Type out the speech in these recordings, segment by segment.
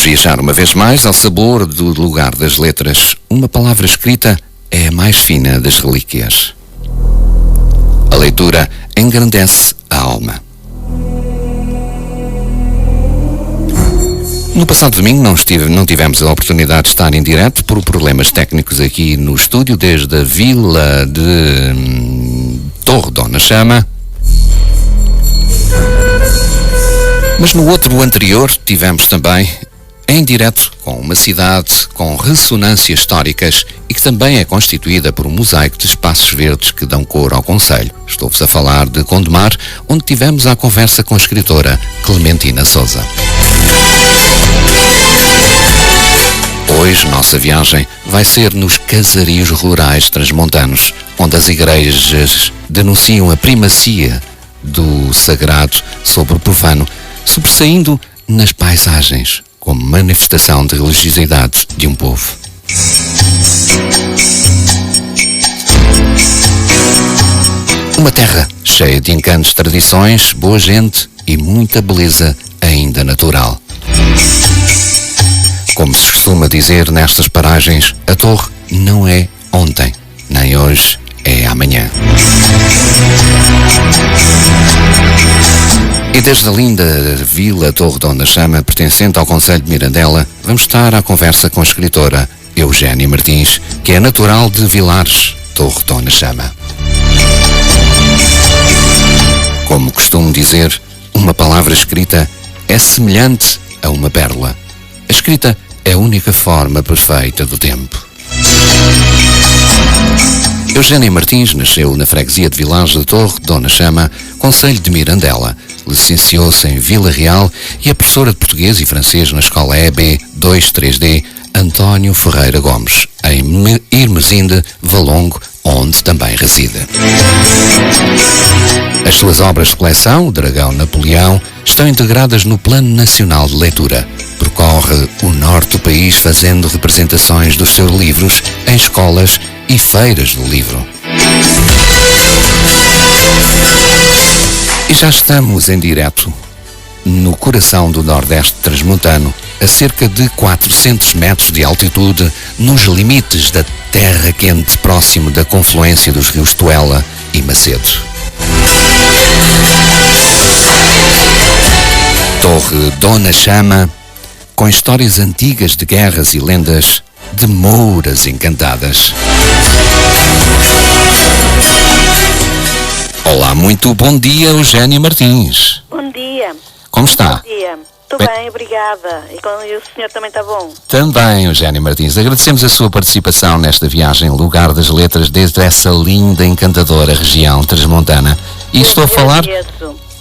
viajar uma vez mais ao sabor do lugar das letras. Uma palavra escrita é a mais fina das relíquias. A leitura engrandece a alma. No passado domingo não tivemos a oportunidade de estar em direto por problemas técnicos aqui no estúdio, desde a vila de Torre Dona Chama. Mas no outro anterior tivemos também em direto com uma cidade com ressonâncias históricas e que também é constituída por um mosaico de espaços verdes que dão cor ao concelho. Estou-vos a falar de Gondomar, onde tivemos a conversa com a escritora Clementina Sousa. Hoje, nossa viagem vai ser nos casarios rurais transmontanos, onde as igrejas denunciam a primacia do sagrado sobre o profano, sobressaindo nas paisagens, como manifestação de religiosidade de um povo. Uma terra cheia de encantos, tradições, boa gente e muita beleza ainda natural. Como se costuma dizer nestas paragens, a torre não é ontem, nem hoje é amanhã. E desde a linda Vila Torre Dona Chama, pertencente ao concelho de Mirandela, vamos estar à conversa com a escritora Eugénia Martins, que é natural de Vilares, Torre Dona Chama. Como costumo dizer, uma palavra escrita é semelhante a uma pérola. A escrita é a única forma perfeita do tempo. Eugénia Martins nasceu na freguesia de Vilares da Torre Dona Chama, concelho de Mirandela. Licenciou-se em Vila Real e é professora de português e francês na escola EB 23D António Ferreira Gomes, em Irmesinde, Valongo, onde também reside. As suas obras de coleção, O Dragão Napoleão, estão integradas no Plano Nacional de Leitura. Percorre o norte do país fazendo representações dos seus livros em escolas e feiras do livro. E já estamos em direto no coração do Nordeste transmontano, a cerca de 400 metros de altitude, nos limites da terra quente, próximo da confluência dos rios Tuela e Macedo. Torre Dona Chama, com histórias antigas de guerras e lendas, de mouras encantadas. Olá, muito bom dia, Eugénia Martins. Bom dia. Como está? Bom dia. Estou bem, obrigada. E o senhor também está bom? Também, Eugénia Martins. Agradecemos a sua participação nesta viagem Lugar das Letras, desde essa linda, encantadora região transmontana. E estou a falar,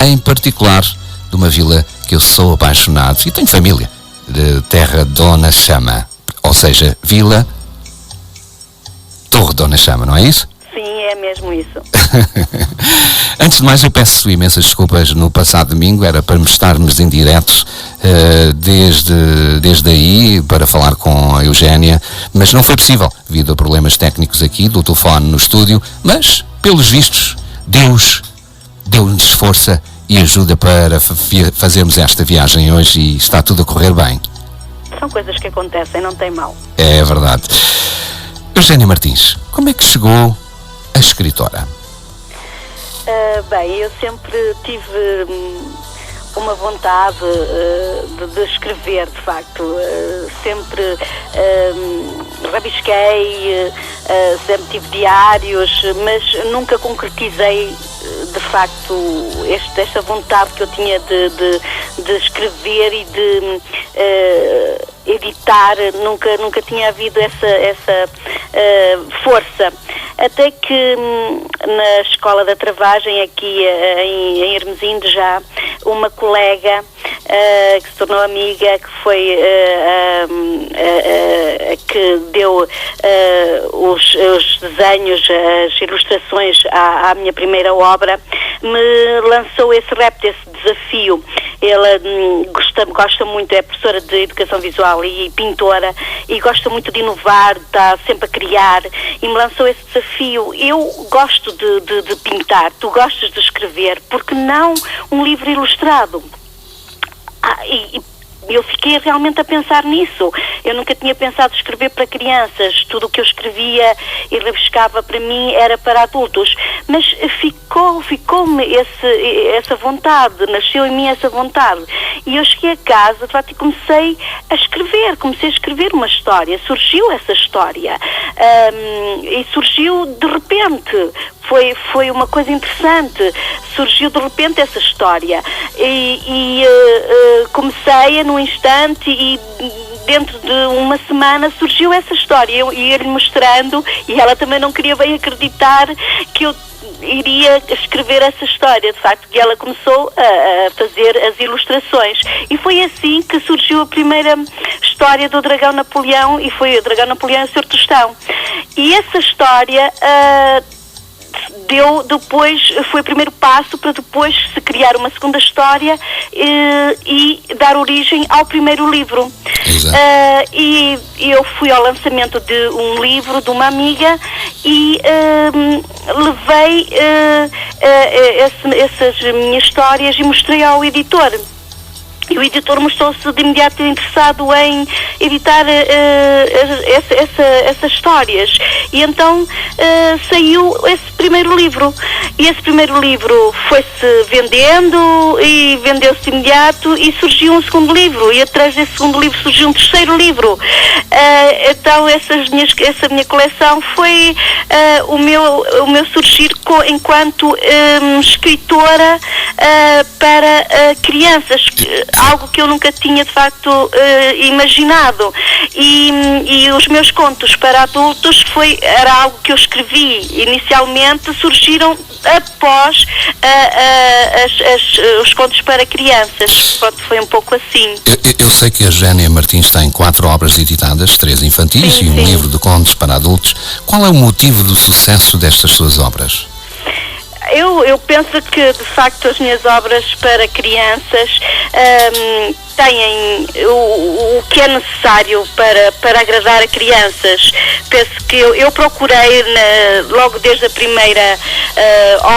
em particular, de uma vila que eu sou apaixonado e tenho família, de Terra Dona Chama. Ou seja, Vila Torre Dona Chama, não é isso? Sim, é mesmo isso. Antes de mais, eu peço imensas desculpas. No passado domingo era para estarmos em direto desde aí para falar com a Eugénia, mas não foi possível devido a problemas técnicos aqui do telefone no estúdio, mas pelos vistos Deus deu-nos força e ajuda para fazermos esta viagem hoje e está tudo a correr bem. São coisas que acontecem, não tem mal. É verdade. Eugénia Martins, como é que chegou a escritora? Bem, eu sempre tive uma vontade de escrever, de facto. Sempre rabisquei, sempre tive diários, mas nunca concretizei, de facto, esta vontade que eu tinha de escrever e de editar. Nunca tinha havido essa força. Até que na Escola da Travagem, aqui em Hermesinde, já uma colega que se tornou amiga, que foi que deu os desenhos, as ilustrações à minha primeira obra, me lançou esse repto, esse desafio. Ela gosta muito, é professora de Educação Visual e pintora, e gosta muito de inovar, está sempre a criar, e me lançou esse desafio. Eu gosto de pintar, tu gostas de escrever, porque não um livro ilustrado? eu fiquei realmente a pensar nisso. Eu nunca tinha pensado escrever para crianças. Tudo o que eu escrevia e rabiscava para mim era para adultos. Mas ficou-me essa vontade, nasceu em mim essa vontade. E eu cheguei a casa, de facto, e comecei a escrever uma história. Surgiu essa história. E surgiu de repente. Foi uma coisa interessante. Surgiu de repente essa história. Comecei num instante e dentro de uma semana surgiu essa história. Eu ia-lhe mostrando e ela também não queria bem acreditar que eu iria escrever essa história, de facto, que ela começou a fazer as ilustrações. E foi assim que surgiu a primeira história do Dragão Napoleão, e foi o Dragão Napoleão e o Sr. Tostão. E essa história foi o primeiro passo para depois se criar uma segunda história e dar origem ao primeiro livro. E eu fui ao lançamento de um livro de uma amiga e levei essas minhas histórias e mostrei ao editor. E o editor mostrou-se de imediato interessado em editar essas histórias. E então saiu esse primeiro livro. E esse primeiro livro foi-se vendendo e vendeu-se de imediato e surgiu um segundo livro. E atrás desse segundo livro surgiu um terceiro livro. Então essa minha coleção foi o meu surgir enquanto escritora para crianças. Algo que eu nunca tinha de facto imaginado. E os meus contos para adultos era algo que eu escrevi inicialmente, surgiram após os contos para crianças. Pronto, foi um pouco assim. Eu sei que a Jénia Martins tem 4 obras editadas, 3 infantis e um livro de contos para adultos. Qual é o motivo do sucesso destas suas obras? Eu penso que, de facto, as minhas obras para crianças têm o que é necessário para agradar a crianças. Penso que eu procurei, logo desde a primeira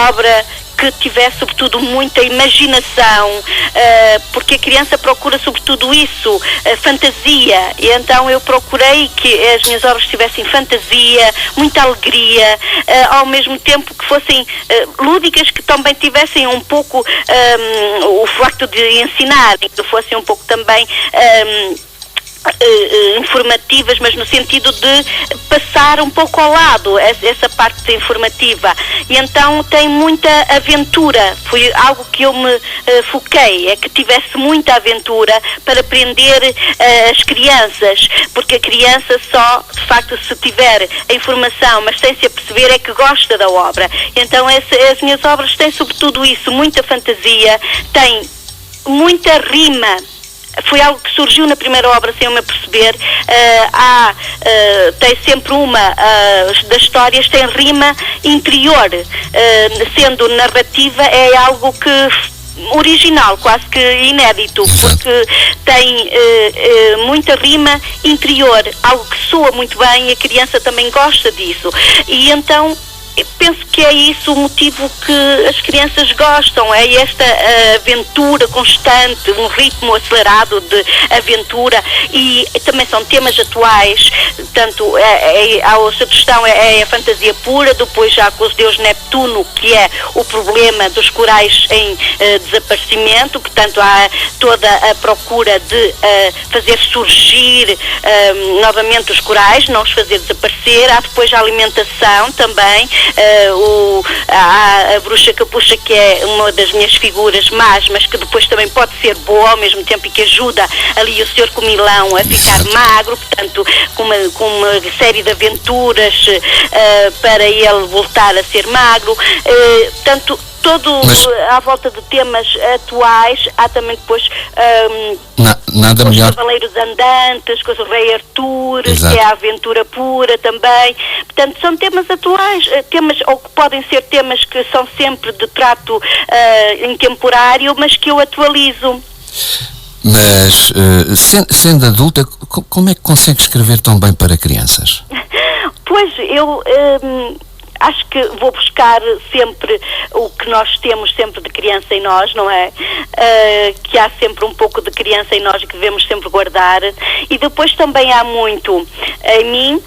obra, que tivesse sobretudo muita imaginação, porque a criança procura sobretudo isso, fantasia, e então eu procurei que as minhas obras tivessem fantasia, muita alegria, ao mesmo tempo que fossem lúdicas, que também tivessem um pouco o facto de ensinar, que fossem um pouco também informativas, mas no sentido de passar um pouco ao lado essa parte informativa. E então tem muita aventura. Foi algo que eu me foquei, é que tivesse muita aventura para prender as crianças, porque a criança só, de facto, se tiver a informação, mas sem se aperceber, é que gosta da obra. Então as minhas obras têm sobretudo isso, muita fantasia, tem muita rima. Foi algo que surgiu na primeira obra sem eu me aperceber. Tem sempre uma das histórias, tem rima interior, sendo narrativa, é algo que original, quase que inédito, porque tem muita rima interior, algo que soa muito bem e a criança também gosta disso. E então penso que é isso o motivo que as crianças gostam, é esta aventura constante, um ritmo acelerado de aventura, e também são temas atuais, tanto a sugestão é a fantasia pura, depois já com os deuses Neptuno, que é o problema dos corais em desaparecimento, portanto há toda a procura de fazer surgir novamente os corais, não os fazer desaparecer. Há depois a alimentação também, a bruxa capucha, que é uma das minhas figuras más, mas que depois também pode ser boa ao mesmo tempo e que ajuda ali o Sr. Comilão a ficar magro, portanto com uma série de aventuras para ele voltar a ser magro, portanto à volta de temas atuais. Há também depois nada os melhor. Cavaleiros Andantes, com o Rei Artur, Exato. que é a aventura pura também. Portanto, são temas atuais, ou que podem ser temas que são sempre de trato intemporário, mas que eu atualizo. Mas, sendo adulta, como é que consegue escrever tão bem para crianças? Pois, eu acho que vou buscar sempre o que nós temos sempre de criança em nós, não é? Que há sempre um pouco de criança em nós e que devemos sempre guardar. E depois também há muito em mim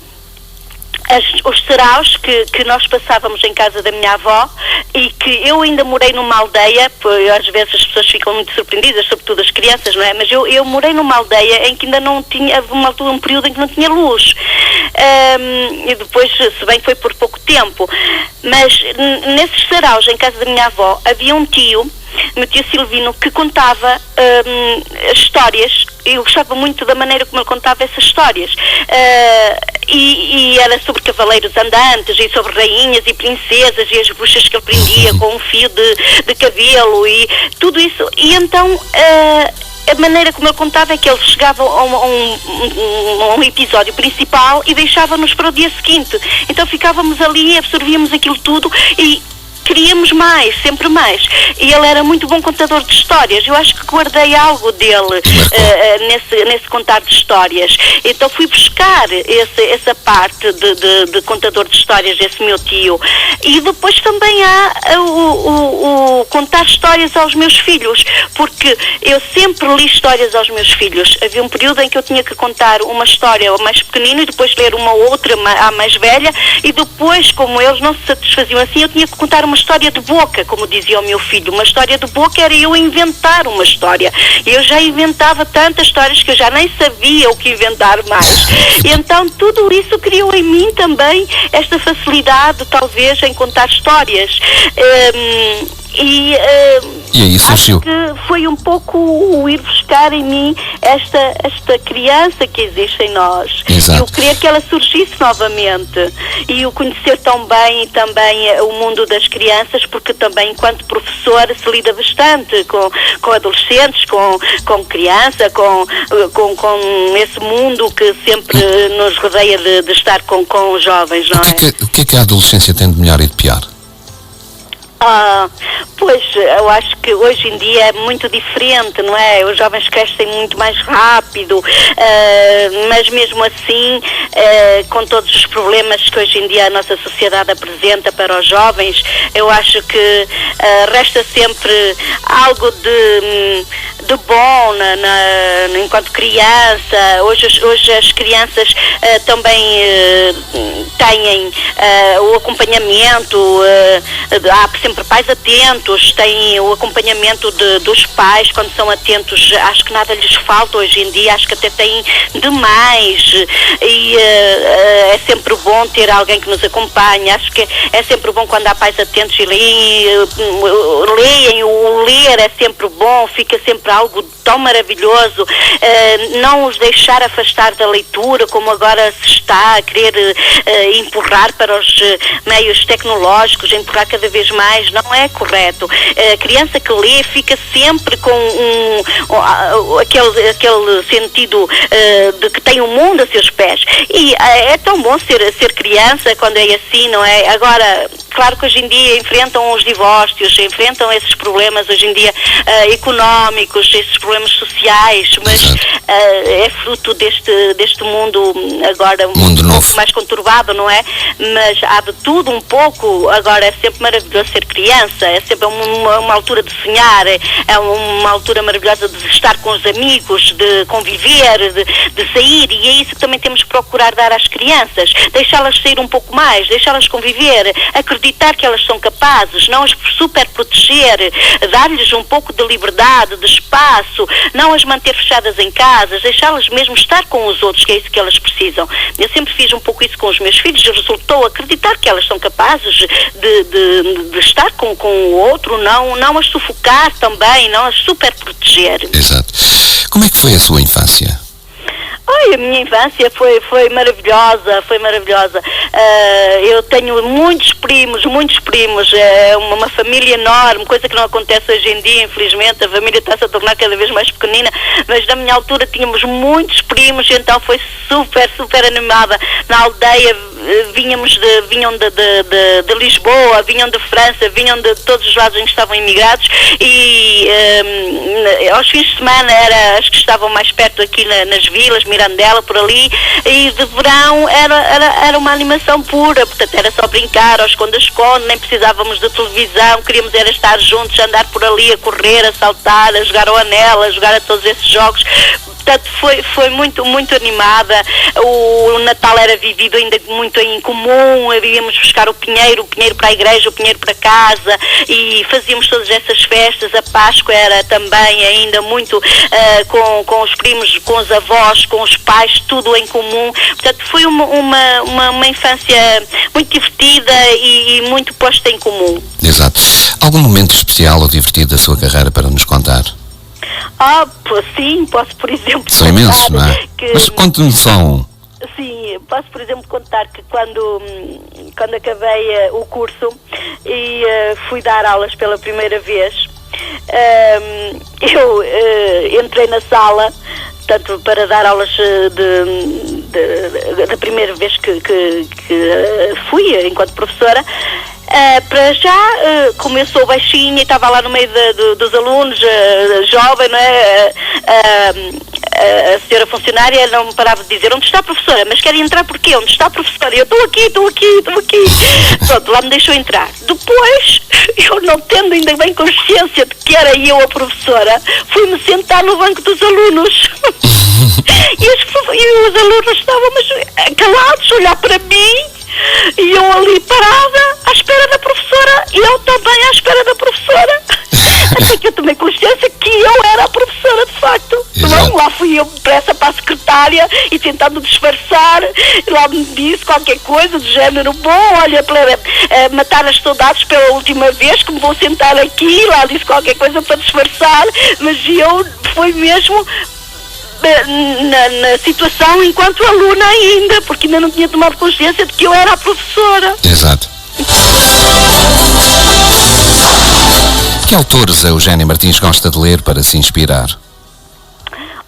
os saraus que nós passávamos em casa da minha avó e que eu ainda morei numa aldeia, às vezes as pessoas ficam muito surpreendidas, sobretudo as crianças, não é? Mas eu morei numa aldeia em que ainda não tinha, houve um período em que não tinha luz. E depois, se bem que foi por pouco tempo, mas nesses saraus em casa da minha avó havia um tio, meu tio Silvino, que contava histórias. Eu gostava muito da maneira como ele contava essas histórias. E era sobre cavaleiros andantes e sobre rainhas e princesas e as bruxas que ele prendia com um fio de cabelo e tudo isso. E então a maneira como ele contava é que ele chegava a um episódio principal e deixava-nos para o dia seguinte. Então ficávamos ali, absorvíamos aquilo tudo e queríamos mais, sempre mais. E ele era muito bom contador de histórias. Eu acho que guardei algo dele nesse contar de histórias. Então fui buscar essa parte de contador de histórias, esse meu tio. E depois também há o contar histórias aos meus filhos, porque eu sempre li histórias aos meus filhos. Havia um período em que eu tinha que contar uma história ao mais pequenino e depois ler uma outra à mais velha, e depois, como eles não se satisfaziam assim, eu tinha que contar uma história de boca, como dizia o meu filho. Uma história de boca era eu inventar uma história. Eu já inventava tantas histórias que eu já nem sabia o que inventar mais. E então tudo isso criou em mim também esta facilidade, talvez, em contar histórias. E aí surgiu. Acho que foi um pouco o ir buscar em mim esta criança que existe em nós. Exato. Eu queria que ela surgisse novamente e o conhecer tão bem também o mundo das crianças, porque também enquanto professora se lida bastante com adolescentes, com criança, com esse mundo que sempre nos rodeia de estar com os jovens, não é? O que é que a adolescência tem de melhor e de pior? Pois, eu acho que hoje em dia é muito diferente, não é? Os jovens crescem muito mais rápido, mas mesmo assim, com todos os problemas que hoje em dia a nossa sociedade apresenta para os jovens, eu acho que resta sempre algo de bom enquanto criança. Hoje as crianças também têm o acompanhamento, há sempre pais atentos, têm o acompanhamento dos pais quando são atentos. Acho que nada lhes falta hoje em dia, acho que até têm demais, e é sempre bom ter alguém que nos acompanha. Acho que é sempre bom quando há pais atentos e leem. O ler é sempre bom, fica sempre algo tão maravilhoso. Não os deixar afastar da leitura, como agora se está a querer empurrar para os meios tecnológicos, empurrar cada vez mais, não é correto. A criança que lê fica sempre com aquele sentido de que tem o mundo a seus pés. E é tão bom ser criança quando é assim, não é? Agora, claro que hoje em dia enfrentam os divórcios, enfrentam esses problemas hoje em dia económicos, esses problemas sociais, mas é fruto deste mundo agora mundo um novo, pouco mais conturbado, não é? Mas há de tudo um pouco. Agora é sempre maravilhoso ser criança, é sempre uma altura de sonhar, é uma altura maravilhosa de estar com os amigos, de conviver, de sair, e é isso que também temos que procurar dar às crianças, deixá-las sair um pouco mais, deixá-las conviver, acreditar que elas são capazes, não as super proteger, dar-lhes um pouco de liberdade, de espaço, não as manter fechadas em casa, deixá-las mesmo estar com os outros, que é isso que elas precisam. Eu sempre fiz um pouco isso com os meus filhos, resultou acreditar que elas são capazes de estar com o outro, não as sufocar também, não as super proteger. Exato. Como é que foi a sua infância? A minha infância foi maravilhosa, foi maravilhosa. Eu tenho muitos primos, é uma família enorme, coisa que não acontece hoje em dia, infelizmente. A família está-se a tornar cada vez mais pequenina, mas na minha altura tínhamos muitos primos, então foi super animada. Na aldeia vinham de Lisboa, vinham de França, vinham de todos os lados em que estavam imigrados, e aos fins de semana era as que estavam mais perto aqui nas Vilas, Mirandela, por ali, e de verão era uma animação pura, portanto era só brincar ao esconde-esconde, nem precisávamos de televisão, queríamos era estar juntos, andar por ali, a correr, a saltar, a jogar ao anel, a jogar a todos esses jogos. Portanto, foi muito, muito animada. O Natal era vivido ainda muito em comum, íamos buscar o pinheiro para a igreja, o pinheiro para casa, e fazíamos todas essas festas. A Páscoa era também ainda muito com os primos, com os avós, com os pais, tudo em comum. Portanto, foi uma infância muito divertida e muito posta em comum. Exato. Algum momento especial ou divertido da sua carreira para nos contar? Sim, posso, por exemplo, são imensos, não é? Mas conte-me só um. Sim, posso, por exemplo, contar que quando acabei o curso e fui dar aulas pela primeira vez, eu entrei na sala, tanto para dar aulas da primeira vez que fui enquanto professora. Para já, como eu sou baixinha e estava lá no meio dos alunos, jovem, não é? A senhora funcionária não me parava de dizer: onde está a professora? Mas quer entrar porquê? Onde está a professora? Eu estou aqui. Pronto, lá me deixou entrar. Depois, eu não tendo ainda bem consciência de que era eu a professora, fui-me sentar no banco dos alunos. E os alunos estavam calados, a olhar para mim, e eu ali parada, à espera da professora, e eu também à espera da professora. Até que eu tomei consciência que eu era a professora, de facto. Não, lá fui eu depressa para a secretária e tentando disfarçar, lá me disse qualquer coisa do género: bom, olha, para matar as saudades pela última vez que me vou sentar aqui. Lá disse qualquer coisa para disfarçar, mas eu fui mesmo na situação enquanto aluna ainda, porque ainda não tinha tomado consciência de que eu era a professora. Exato. Que autores a Eugénia Martins gosta de ler para se inspirar?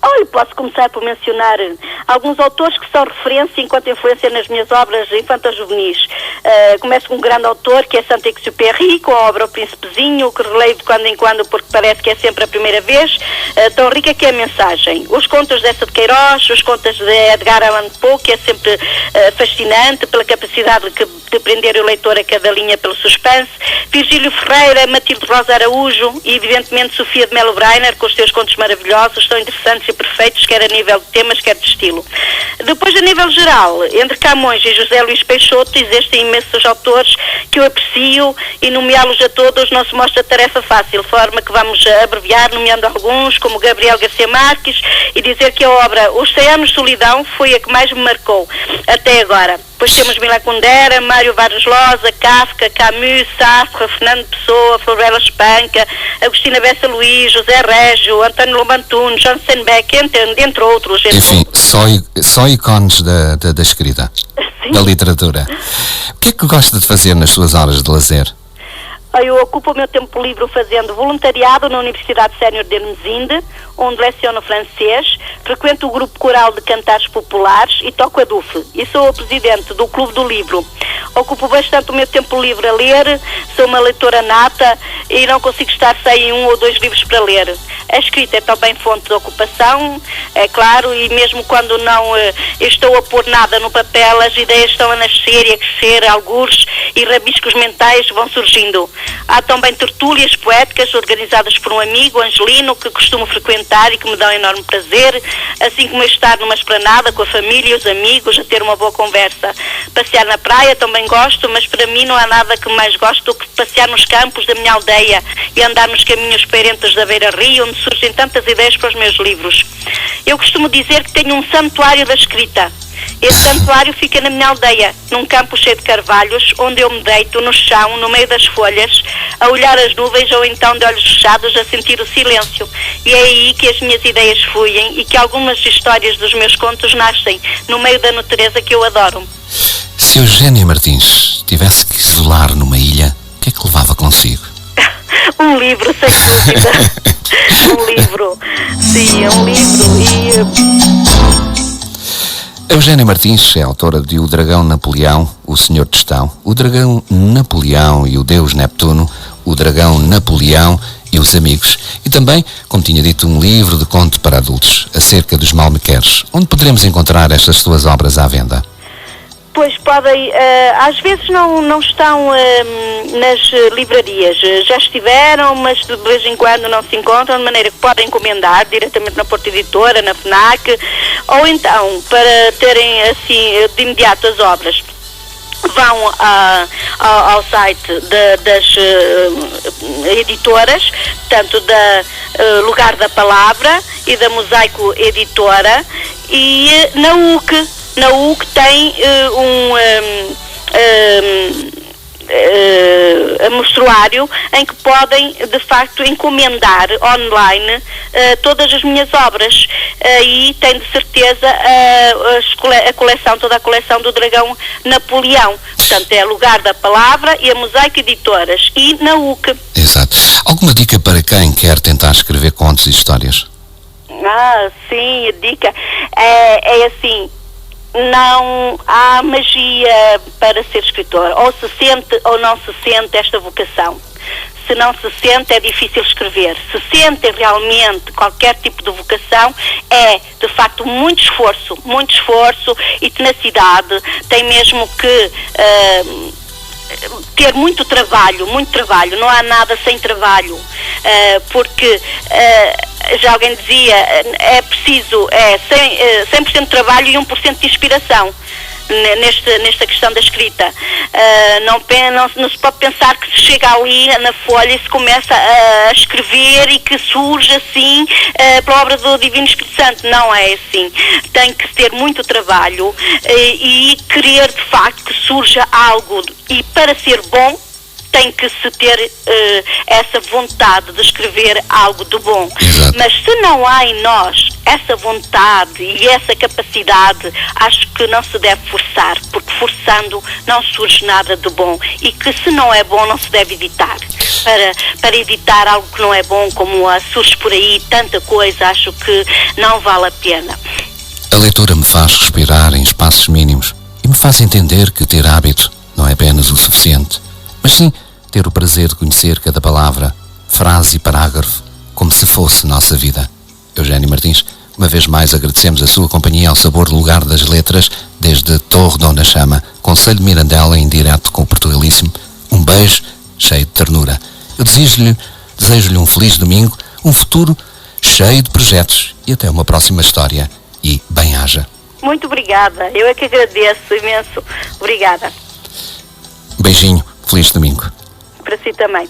Olha, posso começar por mencionar alguns autores que são referência enquanto influência nas minhas obras infanto-juvenis. Começo com um grande autor, que é Saint-Exupéry, com a obra O Príncipezinho, que releio de quando em quando porque parece que é sempre a primeira vez, tão rica que é a mensagem. Os contos de Essa de Queiroz, os contos de Edgar Allan Poe, que é sempre fascinante pela capacidade de prender o leitor a cada linha pelo suspense. Virgílio Ferreira, Matilde Rosa Araújo e, evidentemente, Sofia de Melo Breiner, com os seus contos maravilhosos, tão interessantes e perfeitos, quer a nível de temas, quer de estilo. Depois, a nível geral, entre Camões e José Luís Peixoto, existem imensos autores que eu aprecio, e nomeá-los a todos não se mostra tarefa fácil, de forma que vamos abreviar, nomeando alguns, como Gabriel García Márquez, e dizer que a obra Os 100 Anos de Solidão foi a que mais me marcou até agora. Depois temos Milá Kundera, Mário Vargas Llosa, Kafka, Camus, Sartre, Fernando Pessoa, Florella Espanca, Agostina Bessa Luís, José Régio, António Lobantuno, John Steinbeck, entre outros. Enfim, só ícones da escrita, sim, da literatura. O que é que gosta de fazer nas suas horas de lazer? Eu ocupo o meu tempo livre fazendo voluntariado na Universidade Sénior de Hermesinde, onde leciono francês, frequento o grupo coral de cantares populares e toco a dufe. E sou a presidente do Clube do Livro. Ocupo bastante o meu tempo livre a ler, sou uma leitora nata e não consigo estar sem 1 ou 2 livros para ler. A escrita é também fonte de ocupação, é claro, e mesmo quando não estou a pôr nada no papel, as ideias estão a nascer e a crescer, algures e rabiscos mentais vão surgindo. Há também tertúlias poéticas organizadas por um amigo, Angelino, que costumo frequentar e que me dão enorme prazer, assim como estar numa esplanada com a família e os amigos, a ter uma boa conversa. Passear na praia também gosto, mas para mim não há nada que mais gosto do que passear nos campos da minha aldeia e andar nos caminhos perentos da beira-rio, onde surgem tantas ideias para os meus livros. Eu costumo dizer que tenho um santuário da escrita. Esse santuário fica na minha aldeia, num campo cheio de carvalhos, onde eu me deito no chão, no meio das folhas, a olhar as nuvens ou então de olhos fechados a sentir o silêncio. E é aí que as minhas ideias fluem e que algumas histórias dos meus contos nascem, no meio da natureza que eu adoro. Se Eugénia Martins tivesse que isolar numa ilha, o que é que levava consigo? Um livro, sem dúvida. Um livro. Sim, um livro. Eugénia Martins é autora de O Dragão Napoleão, O Senhor Tostão, O Dragão Napoleão e o Deus Neptuno, O Dragão Napoleão e os amigos. E também, como tinha dito, um livro de conto para adultos, acerca dos Mal-me-queres. Onde poderemos encontrar estas suas obras à venda? Pois podem, às vezes não estão nas livrarias, já estiveram, mas de vez em quando não se encontram, de maneira que podem encomendar diretamente na Porta Editora, na FNAC, ou então, para terem assim de imediato as obras, vão ao site das editoras, tanto da Lugar da Palavra e da Mosaico Editora, e na UC. Na UC tem mostruário em que podem, de facto, encomendar online todas as minhas obras. E tem de certeza toda a coleção do Dragão Napoleão. Portanto, é Lugar da Palavra e a Mosaico Editoras. E na UC. Exato. Alguma dica para quem quer tentar escrever contos e histórias? Sim, a dica é assim: não há magia para ser escritor. Ou se sente ou não se sente esta vocação. Se não se sente, é difícil escrever. Se sente realmente qualquer tipo de vocação, é de facto muito esforço e tenacidade. Tem mesmo que ter muito trabalho. Não há nada sem trabalho, porque já alguém dizia, é preciso 100% de trabalho e 1% de inspiração nesta questão da escrita. Não se pode pensar que se chega ali na folha e se começa a escrever e que surge assim pela obra do Divino Espírito Santo. Não é assim. Tem que ter muito trabalho e querer de facto que surja algo, e para ser bom tem que se ter essa vontade de escrever algo de bom. Exato. Mas se não há em nós essa vontade e essa capacidade, acho que não se deve forçar, porque forçando não surge nada de bom, e que se não é bom não se deve editar. Para editar algo que não é bom, como surge por aí tanta coisa, acho que não vale a pena. A leitura me faz respirar em espaços mínimos e me faz entender que ter hábito não é apenas o suficiente, mas sim ter o prazer de conhecer cada palavra, frase e parágrafo como se fosse nossa vida. Eugénio Martins, uma vez mais agradecemos a sua companhia ao sabor do Lugar das Letras, desde Torre Dona Chama, Concelho de Mirandela, em direto com o Portugalíssimo. Um beijo cheio de ternura. Eu desejo-lhe um feliz domingo, um futuro cheio de projetos e até uma próxima história. E bem-haja. Muito obrigada. Eu é que agradeço imenso. Obrigada. Beijinho. Feliz domingo. Para si também.